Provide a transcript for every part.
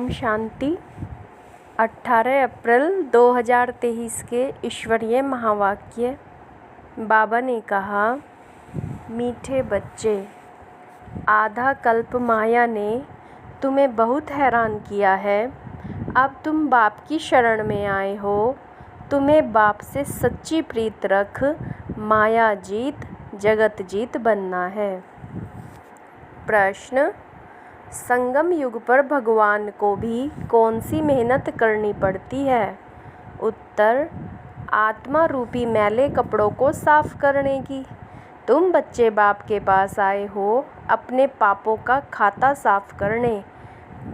शांति। 18 अप्रैल 2023 के ईश्वरीय महावाक्य। बाबा ने कहा, मीठे बच्चे, आधा कल्प माया ने तुम्हें बहुत हैरान किया है। अब तुम बाप की शरण में आए हो। तुम्हें बाप से सच्ची प्रीत रख माया जीत जगत जीत बनना है। प्रश्न, संगम युग पर भगवान को भी कौन सी मेहनत करनी पड़ती है? उत्तर, आत्मा रूपी मैले कपड़ों को साफ करने की। तुम बच्चे बाप के पास आए हो अपने पापों का खाता साफ करने।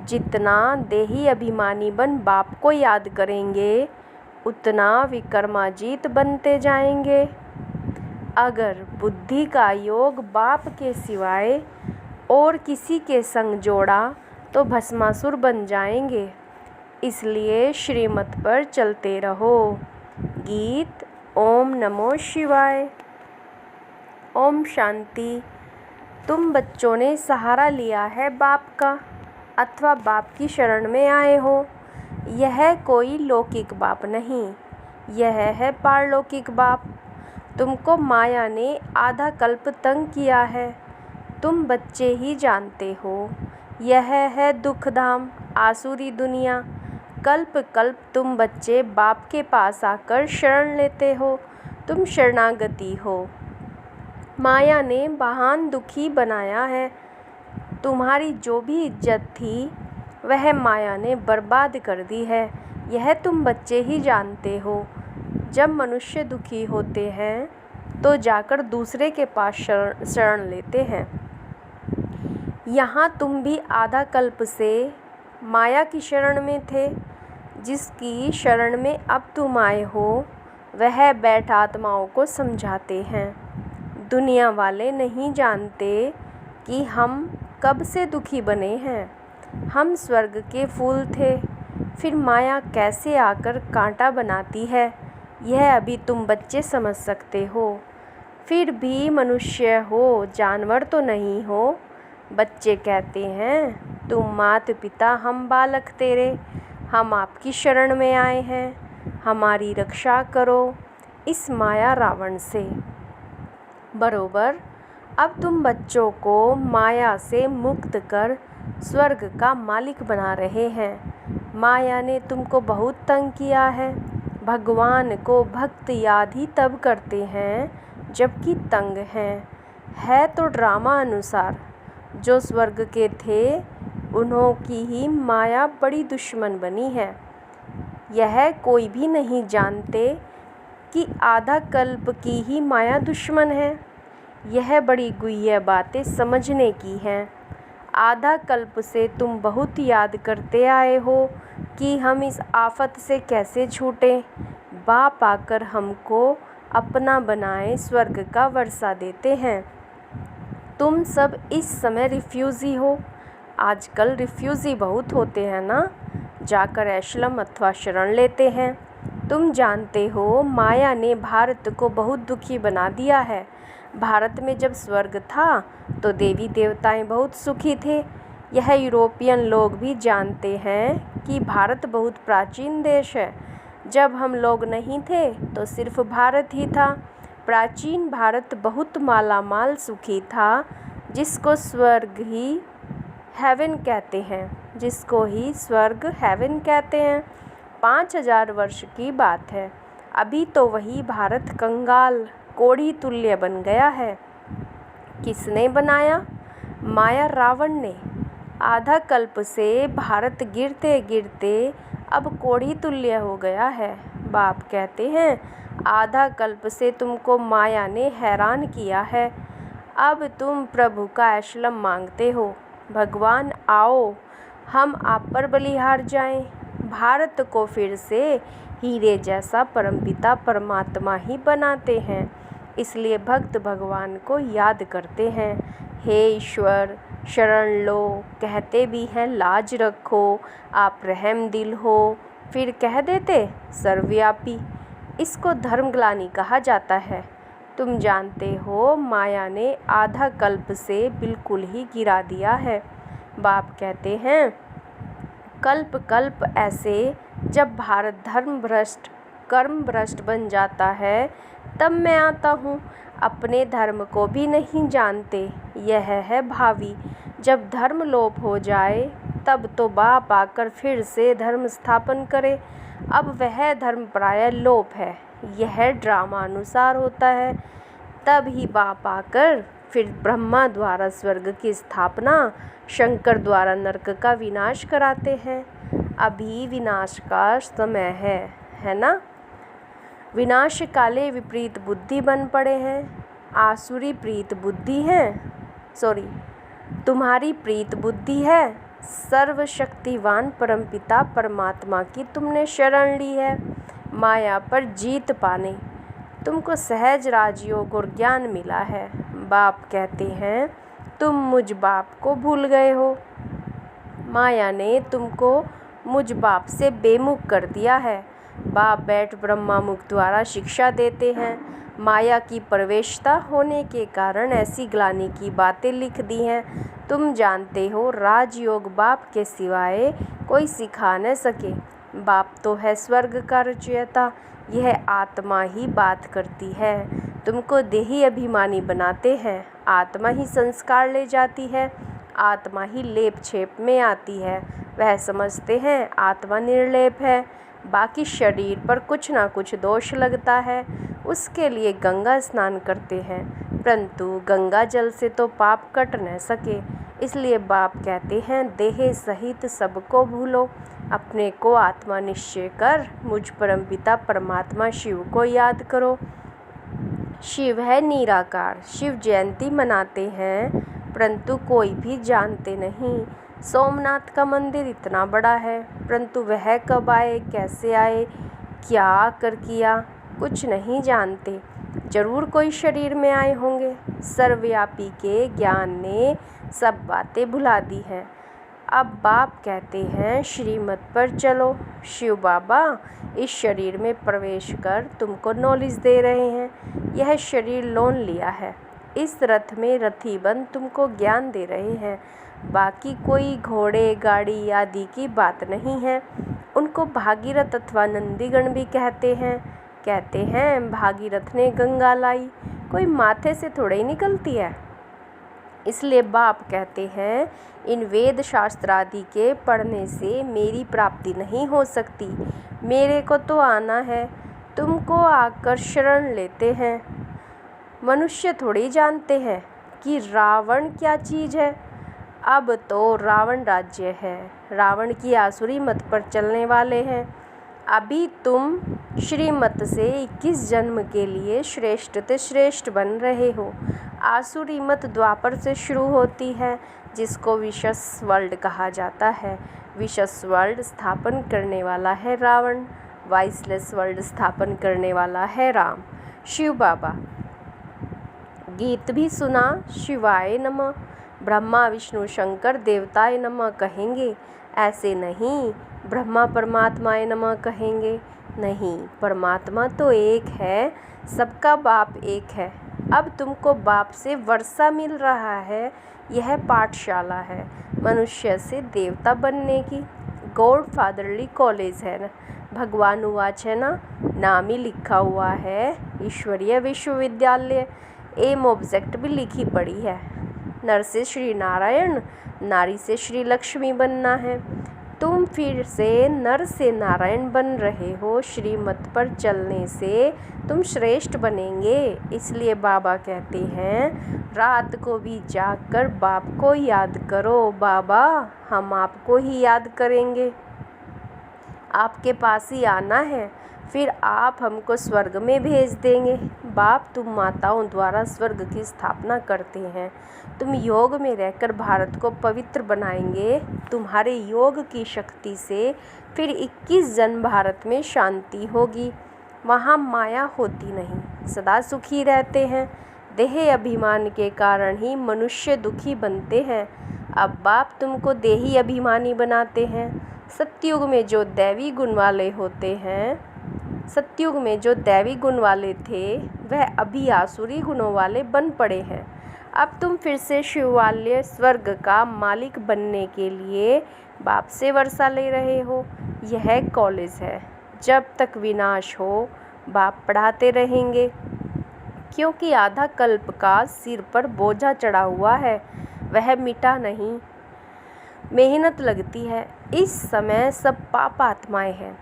जितना देही अभिमानी बन बाप को याद करेंगे, उतना विकर्माजीत बनते जाएंगे। अगर बुद्धि का योग बाप के सिवाय और किसी के संग जोड़ा तो भस्मासुर बन जाएंगे। इसलिए श्रीमत पर चलते रहो। गीत। ओम नमो शिवाय। ओम शांति। तुम बच्चों ने सहारा लिया है बाप का अथवा बाप की शरण में आए हो। यह कोई लौकिक बाप नहीं, यह है पारलौकिक बाप। तुमको माया ने आधा कल्प तंग किया है। तुम बच्चे ही जानते हो, यह है दुख धाम, आसुरी दुनिया। कल्प कल्प तुम बच्चे बाप के पास आकर शरण लेते हो। तुम शरणागति हो। माया ने महान दुखी बनाया है। तुम्हारी जो भी इज्जत थी वह माया ने बर्बाद कर दी है। यह तुम बच्चे ही जानते हो। जब मनुष्य दुखी होते हैं तो जाकर दूसरे के पास शरण लेते हैं। यहाँ तुम भी आधा कल्प से माया की शरण में थे। जिसकी शरण में अब तुम आए हो वह बैठ आत्माओं को समझाते हैं। दुनिया वाले नहीं जानते कि हम कब से दुखी बने हैं। हम स्वर्ग के फूल थे, फिर माया कैसे आकर कांटा बनाती है, यह अभी तुम बच्चे समझ सकते हो। फिर भी मनुष्य हो, जानवर तो नहीं हो। बच्चे कहते हैं, तुम मात पिता हम बालक तेरे, हम आपकी शरण में आए हैं, हमारी रक्षा करो इस माया रावण से। बरोबर, अब तुम बच्चों को माया से मुक्त कर स्वर्ग का मालिक बना रहे हैं। माया ने तुमको बहुत तंग किया है। भगवान को भक्त याद ही तब करते हैं जबकि तंग हैं। है तो ड्रामा अनुसार। जो स्वर्ग के थे उन्हों की ही माया बड़ी दुश्मन बनी है। यह कोई भी नहीं जानते कि आधा कल्प की ही माया दुश्मन है। यह बड़ी गुह्य बातें समझने की हैं। आधा कल्प से तुम बहुत याद करते आए हो कि हम इस आफत से कैसे छूटें। बाप आकर हमको अपना बनाए स्वर्ग का वर्षा देते हैं। तुम सब इस समय रिफ्यूज़ी हो। आजकल रिफ्यूज़ी बहुत होते हैं ना, जाकर एशलम अथवा शरण लेते हैं। तुम जानते हो माया ने भारत को बहुत दुखी बना दिया है। भारत में जब स्वर्ग था तो देवी देवताएं बहुत सुखी थे। यह यूरोपियन लोग भी जानते हैं कि भारत बहुत प्राचीन देश है। जब हम लोग नहीं थे तो सिर्फ भारत ही था। प्राचीन भारत बहुत मालामाल सुखी था, जिसको स्वर्ग ही हेवन कहते हैं, जिसको ही स्वर्ग हेवन कहते हैं। 5000 वर्ष की बात है। अभी तो वही भारत कंगाल कोढ़ी तुल्य बन गया है। किसने बनाया? माया रावण ने। आधा कल्प से भारत गिरते गिरते अब कोढ़ी तुल्य हो गया है। बाप कहते हैं, आधा कल्प से तुमको माया ने हैरान किया है। अब तुम प्रभु का एशलम मांगते हो। भगवान आओ, हम आप पर बलिहार जाएं। भारत को फिर से हीरे जैसा परमपिता परमात्मा ही बनाते हैं। इसलिए भक्त भगवान को याद करते हैं। हे ईश्वर, शरण लो। कहते भी हैं लाज रखो, आप रहम दिल हो, फिर कह देते सर्वव्यापी। इसको धर्मग्लानि कहा जाता है। तुम जानते हो माया ने आधा कल्प से बिल्कुल ही गिरा दिया है। बाप कहते हैं, कल्प कल्प ऐसे जब भारत धर्म भ्रष्ट कर्म भ्रष्ट बन जाता है तब मैं आता हूँ। अपने धर्म को भी नहीं जानते, यह है भावी। जब धर्म लोप हो जाए तब तो बाप आकर फिर से धर्म स्थापन करे। अब वह धर्म प्राय लोप है, यह ड्रामानुसार होता है। तब ही बाप आकर फिर ब्रह्मा द्वारा स्वर्ग की स्थापना, शंकर द्वारा नरक का विनाश कराते हैं। अभी विनाश का समय है ना। विनाश काले विपरीत बुद्धि बन पड़े हैं। आसुरी प्रीत बुद्धि है, तुम्हारी प्रीत बुद्धि है। सर्वशक्तिवान परमपिता परमात्मा की तुमने शरण ली है। माया पर जीत पाने तुमको सहज राजयोग और ज्ञान मिला है। बाप कहते हैं तुम मुझ बाप को भूल गए हो। माया ने तुमको मुझ बाप से बेमुख कर दिया है। बाप बैठ ब्रह्मा मुख द्वारा शिक्षा देते हैं। माया की प्रवेशता होने के कारण ऐसी ग्लानि की बातें लिख दी हैं। तुम जानते हो राजयोग बाप के सिवाय कोई सिखा न सके। बाप तो है स्वर्ग का रचयिता, यह आत्मा ही बात करती है। तुमको देही अभिमानी बनाते हैं। आत्मा ही संस्कार ले जाती है, आत्मा ही लेप छेप में आती है। वह समझते हैं आत्मा निर्लेप है, बाकी शरीर पर कुछ ना कुछ दोष लगता है। उसके लिए गंगा स्नान करते हैं, परंतु गंगा जल से तो पाप कट न सके। इसलिए बाप कहते हैं देह सहित सबको भूलो, अपने को आत्मा निश्चय कर मुझ परमपिता परमात्मा शिव को याद करो। शिव है निराकार। शिव जयंती मनाते हैं परंतु कोई भी जानते नहीं। सोमनाथ का मंदिर इतना बड़ा है, परंतु वह कब आए, कैसे आए, क्या आकर किया, कुछ नहीं जानते। जरूर कोई शरीर में आए होंगे। सर्वव्यापी के ज्ञान ने सब बातें भुला दी हैं। अब बाप कहते हैं श्रीमत पर चलो। शिव बाबा इस शरीर में प्रवेश कर तुमको नॉलेज दे रहे हैं। यह शरीर लोन लिया है, इस रथ में रथी बन तुमको ज्ञान दे रहे हैं। बाकी कोई घोड़े गाड़ी आदि की बात नहीं है। उनको भागीरथ अथवा नंदीगण भी कहते हैं भागीरथ ने गंगा लाई, कोई माथे से थोड़े ही निकलती है। इसलिए बाप कहते हैं इन वेद शास्त्र आदि के पढ़ने से मेरी प्राप्ति नहीं हो सकती। मेरे को तो आना है, तुमको आकर शरण लेते हैं। मनुष्य थोड़ी जानते हैं कि रावण क्या चीज़ है। अब तो रावण राज्य है, रावण की आसुरी मत पर चलने वाले हैं। अभी तुम श्रीमत से 21 जन्म के लिए श्रेष्ठ से श्रेष्ठ बन रहे हो। आसुरी मत द्वापर से शुरू होती है, जिसको विशस वर्ल्ड कहा जाता है। विशस वर्ल्ड स्थापन करने वाला है रावण, वाइसलेस वर्ल्ड स्थापन करने वाला है राम। शिव बाबा गीत भी सुना, शिवाय नमः। ब्रह्मा विष्णु शंकर देवताय नमः कहेंगे, ऐसे नहीं ब्रह्मा परमात्माय नमः कहेंगे। नहीं, परमात्मा तो एक है, सबका बाप एक है। अब तुमको बाप से वर्षा मिल रहा है, यह पाठशाला है मनुष्य से देवता बनने की। गॉड फादरली कॉलेज है ना, भगवान उवाच है ना, नाम ही लिखा हुआ है ईश्वरीय विश्वविद्यालय। एम ऑब्जेक्ट भी लिखी पड़ी है। नर से श्री नारायण, नारी से श्री लक्ष्मी बनना है। तुम फिर से नर से नारायण बन रहे हो। श्रीमत पर चलने से तुम श्रेष्ठ बनेंगे। इसलिए बाबा कहते हैं रात को भी जागकर बाप को याद करो। बाबा हम आपको ही याद करेंगे, आपके पास ही आना है, फिर आप हमको स्वर्ग में भेज देंगे। बाप तुम माताओं द्वारा स्वर्ग की स्थापना करते हैं। तुम योग में रहकर भारत को पवित्र बनाएंगे। तुम्हारे योग की शक्ति से फिर 21 जन्म भारत में शांति होगी। वहाँ माया होती नहीं, सदा सुखी रहते हैं। देह अभिमान के कारण ही मनुष्य दुखी बनते हैं। अब बाप तुमको देही अभिमानी बनाते हैं। सतयुग में जो दैवी गुण वाले होते हैं, सतयुग में जो दैवी गुण वाले थे वह अभी आसुरी गुणों वाले बन पड़े हैं। अब तुम फिर से शिवालय स्वर्ग का मालिक बनने के लिए बाप से वर्षा ले रहे हो। यह कॉलेज है, जब तक विनाश हो बाप पढ़ाते रहेंगे, क्योंकि आधा कल्प का सिर पर बोझा चढ़ा हुआ है, वह मिटा नहीं। मेहनत लगती है। इस समय सब पाप आत्माएं हैं,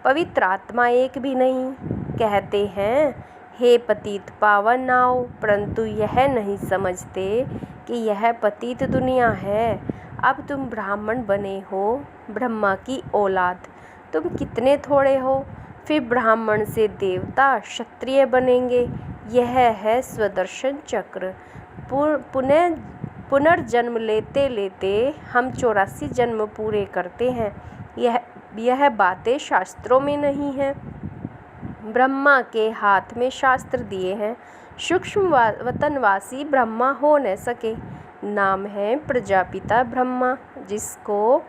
पवित्र आत्मा एक भी नहीं। कहते हैं हे पतित पावन आओ, परंतु यह नहीं समझते कि यह पतित दुनिया है। अब तुम ब्राह्मण बने हो, ब्रह्मा की औलाद। तुम कितने थोड़े हो, फिर ब्राह्मण से देवता क्षत्रिय बनेंगे। यह है स्वदर्शन चक्र। पुनर्जन्म लेते लेते हम 84 जन्म पूरे करते हैं। यह बातें शास्त्रों में नहीं है, ब्रह्मा के हाथ में शास्त्र दिए हैं। सूक्ष्म वतनवासी ब्रह्मा हो न सके। नाम है प्रजापिता ब्रह्मा, जिसको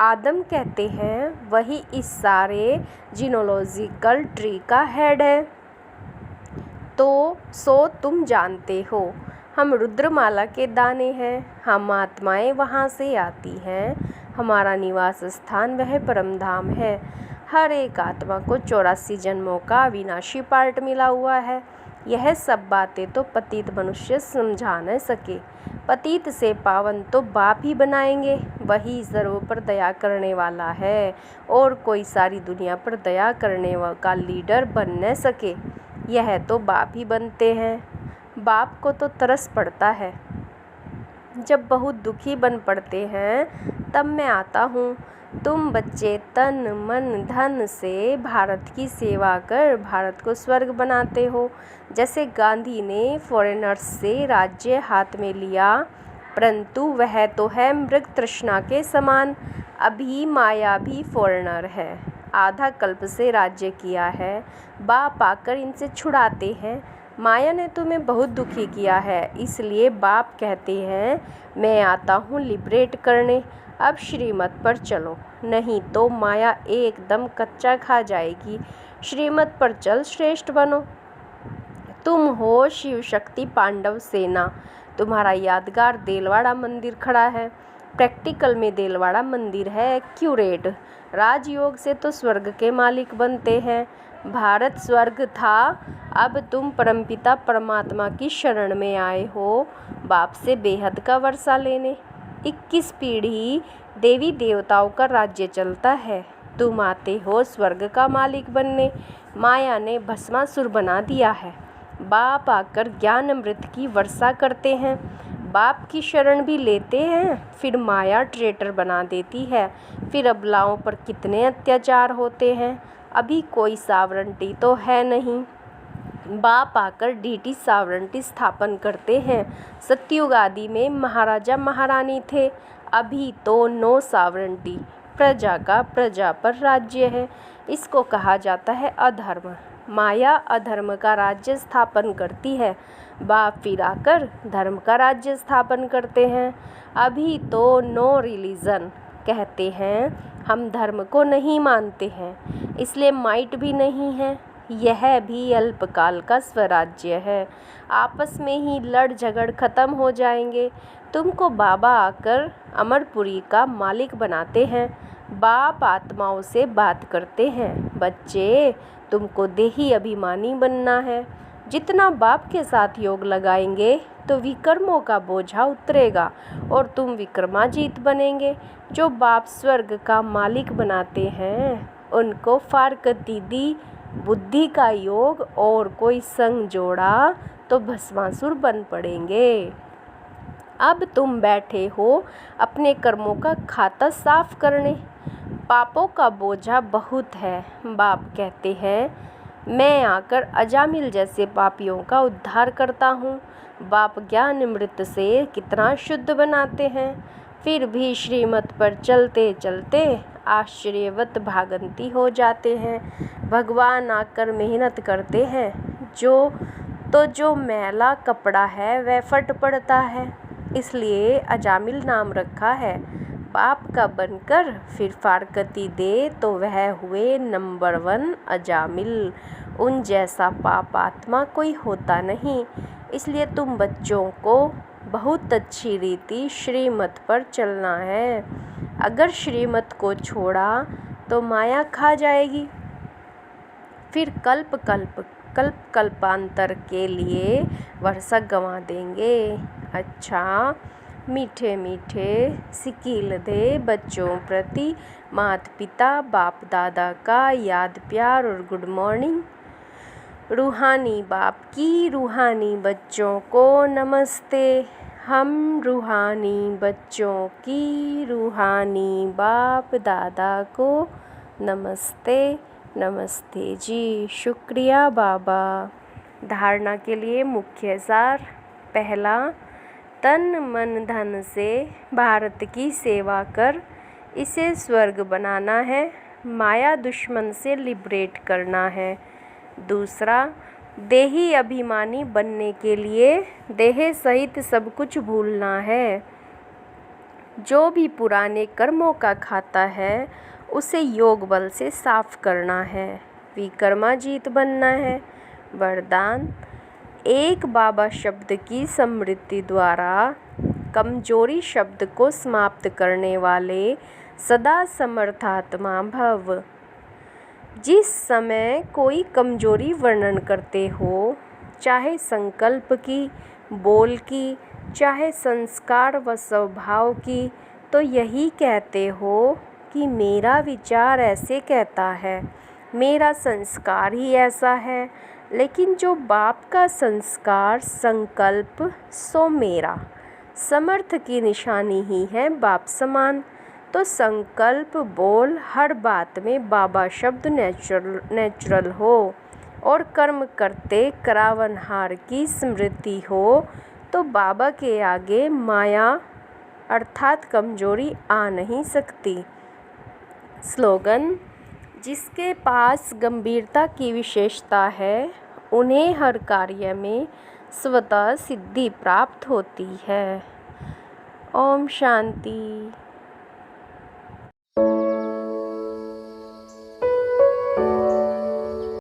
आदम कहते हैं। वही इस सारे जीनोलॉजिकल ट्री का हेड है। सो तुम जानते हो, हम रुद्रमाला के दाने हैं। हम आत्माएं वहाँ से आती हैं। हमारा निवास स्थान वह परमधाम है। हर एक आत्मा को 84 जन्मों का अविनाशी पार्ट मिला हुआ है। यह सब बातें तो पतित मनुष्य समझा न सके। पतित से पावन तो बाप ही बनाएंगे। वही सर्व पर दया करने वाला है, और कोई सारी दुनिया पर दया करने का लीडर बन न सके। यह तो बाप ही बनते हैं। बाप को तो तरस पड़ता है। जब बहुत दुखी बन पड़ते हैं तब मैं आता हूँ। तुम बच्चे तन मन धन से भारत की सेवा कर भारत को स्वर्ग बनाते हो। जैसे गांधी ने फॉरेनर्स से राज्य हाथ में लिया, परंतु वह तो है मृग तृष्णा के समान। अभी माया भी फॉरेनर है, आधा कल्प से राज्य किया है। बाप आकर इनसे छुड़ाते हैं। माया ने तुम्हें बहुत दुखी किया है, इसलिए बाप कहते हैं मैं आता हूँ लिबरेट करने। अब श्रीमत पर चलो, नहीं तो माया एकदम कच्चा खा जाएगी। श्रीमत पर चल, श्रेष्ठ बनो। तुम हो शिव शक्ति पांडव सेना। तुम्हारा यादगार देलवाड़ा मंदिर खड़ा है। प्रैक्टिकल में देलवाड़ा मंदिर है एक्यूरेट। राजयोग से तो स्वर्ग के मालिक बनते हैं। भारत स्वर्ग था, अब तुम परमपिता परमात्मा की शरण में आए हो, बाप से बेहद का वर्षा लेने। 21 पीढ़ी देवी देवताओं का राज्य चलता है। तुम आते हो स्वर्ग का मालिक बनने। माया ने भस्मासुर बना दिया है। बाप आकर ज्ञान अमृत की वर्षा करते हैं। बाप की शरण भी लेते हैं, फिर माया ट्रेटर बना देती है। फिर अबलाओं पर कितने अत्याचार होते हैं। अभी कोई सावरंटी तो है नहीं। बाप आकर डीटी सावरंटी स्थापन करते हैं। सतयुग आदि में महाराजा महारानी थे। अभी तो नो सावरंटी, प्रजा का प्रजा पर राज्य है। इसको कहा जाता है अधर्म। माया अधर्म का राज्य स्थापन करती है। बाप फिर आकर धर्म का राज्य स्थापन करते हैं। अभी तो नो रिलीजन कहते हैं। हम धर्म को नहीं मानते हैं, इसलिए माइट भी नहीं है। यह भी अल्पकाल का स्वराज्य है। आपस में ही लड़ झगड़ खत्म हो जाएंगे। तुमको बाबा आकर अमरपुरी का मालिक बनाते हैं। बाप आत्माओं से बात करते हैं, बच्चे तुमको देही अभिमानी बनना है। जितना बाप के साथ योग लगाएंगे तो विक्रमों का बोझा उतरेगा और तुम विक्रमाजीत बनेंगे। जो बाप स्वर्ग का मालिक बनाते हैं उनको फारकतीदी बुद्धि का योग और कोई संग जोड़ा तो भस्मासुर बन पड़ेंगे। अब तुम बैठे हो अपने कर्मों का खाता साफ करने। पापों का बोझा बहुत है। बाप कहते हैं मैं आकर अजामिल जैसे पापियों का उद्धार करता हूँ। बाप ज्ञान अमृत से कितना शुद्ध बनाते हैं। फिर भी श्रीमत पर चलते चलते आश्चर्यवत भागंती हो जाते हैं। भगवान आकर मेहनत करते हैं। जो मैला कपड़ा है वह फट पड़ता है, इसलिए अजामिल नाम रखा है। बाप का बनकर फिर फारकती दे तो वह हुए नंबर 1 अजामिल। उन जैसा पाप आत्मा कोई होता नहीं। इसलिए तुम बच्चों को बहुत अच्छी रीति श्रीमत पर चलना है। अगर श्रीमत को छोड़ा तो माया खा जाएगी, फिर कल्पांतर के लिए वर्षा गंवा देंगे। अच्छा, मीठे मीठे सिकील दे बच्चों प्रति माता पिता बाप दादा का याद प्यार और गुड मॉर्निंग। रूहानी बाप की रूहानी बच्चों को नमस्ते। हम रूहानी बच्चों की रूहानी बाप दादा को नमस्ते। नमस्ते जी, शुक्रिया बाबा। धारणा के लिए मुख्य सार। पहला, तन मन धन से भारत की सेवा कर इसे स्वर्ग बनाना है, माया दुश्मन से लिबरेट करना है। दूसरा, देही अभिमानी बनने के लिए देह सहित सब कुछ भूलना है। जो भी पुराने कर्मों का खाता है उसे योग बल से साफ करना है, विकर्माजीत बनना है। वरदान, एक बाबा शब्द की स्मृति द्वारा कमजोरी शब्द को समाप्त करने वाले सदा समर्थात्मा भव। जिस समय कोई कमजोरी वर्णन करते हो, चाहे संकल्प की, बोल की, चाहे संस्कार व स्वभाव की, तो यही कहते हो कि मेरा विचार ऐसे कहता है, मेरा संस्कार ही ऐसा है। लेकिन जो बाप का संस्कार संकल्प सो मेरा समर्थ की निशानी ही है बाप समान। तो संकल्प बोल हर बात में बाबा शब्द नेचुरल हो और कर्म करते करावनहार की स्मृति हो, तो बाबा के आगे माया अर्थात कमजोरी आ नहीं सकती। स्लोगन, जिसके पास गंभीरता की विशेषता है उन्हें हर कार्य में स्वतः सिद्धि प्राप्त होती है। ओम शांति।